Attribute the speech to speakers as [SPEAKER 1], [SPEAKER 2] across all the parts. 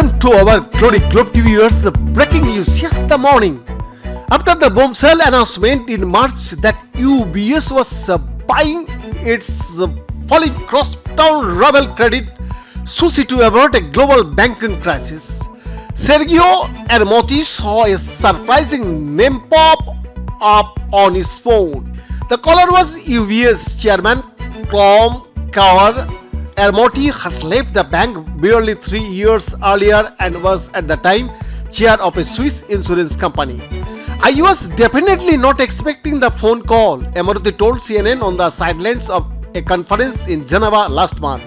[SPEAKER 1] Welcome to our Glory Globe TV viewers. Breaking news yesterday morning. After the bombshell announcement in March that UBS was buying its falling crosstown rebel credit Susi to avert a global banking crisis, Sergio Ermotti saw a surprising name pop up on his phone. The caller was UBS chairman Tom Kaur. Ermotti had left the bank barely 3 years earlier and was at the time chair of a Swiss insurance company. I was definitely not expecting the phone call, Ermotti told CNN on the sidelines of a conference in Geneva last month.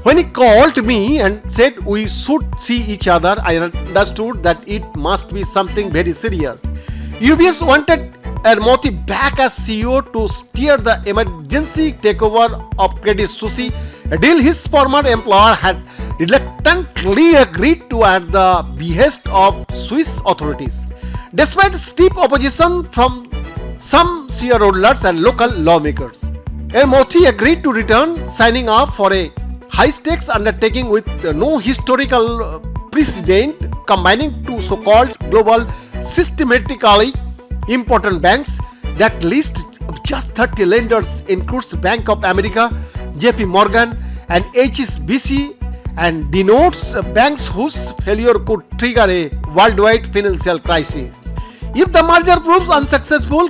[SPEAKER 1] When he called me and said we should see each other, I understood that it must be something very serious. UBS wanted Ermotti back as CEO to steer the emergency takeover of Credit Suisse, a deal his former employer had reluctantly agreed to at the behest of Swiss authorities. Despite steep opposition from some shareholders and local lawmakers, Ermotti agreed to return, signing up for a high-stakes undertaking with no historical precedent, combining two so-called global systematically important banks. That list of just 30 lenders includes Bank of America, JP Morgan and HSBC and denotes banks whose failure could trigger a worldwide financial crisis. If the merger proves unsuccessful,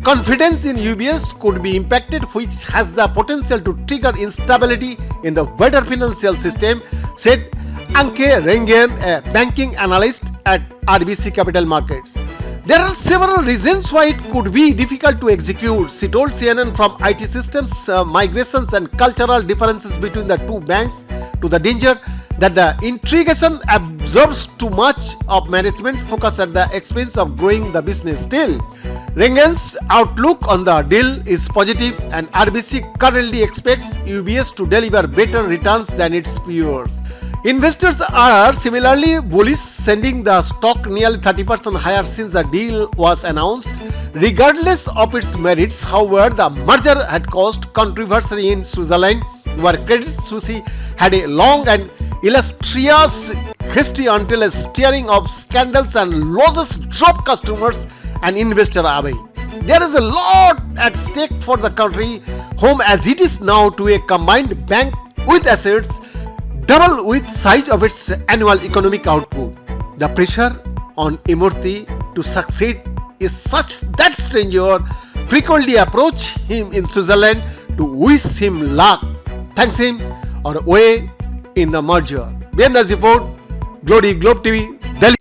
[SPEAKER 1] confidence in UBS could be impacted, which has the potential to trigger instability in the wider financial system, said Anke Rengen, a banking analyst at RBC Capital Markets. There are several reasons why it could be difficult to execute, she told CNN, from IT systems, migrations and cultural differences between the two banks to the danger that the integration absorbs too much of management focus at the expense of growing the business. Still, Rengen's outlook on the deal is positive and RBC currently expects UBS to deliver better returns than its peers. Investors are similarly bullish, sending the stock nearly 30% higher since the deal was announced. Regardless of its merits, however, the merger had caused controversy in Switzerland, where Credit Suisse had a long and illustrious history until a string of scandals and losses drove customers and investors away. There is a lot at stake for the country, home as it is now to a combined bank with assets double with size of its annual economic output. The pressure on Ermotti to succeed is such that strangers frequently approach him in Switzerland to wish him luck, thanks him or way in the merger. Behind the report, Glory Globe TV, Delhi.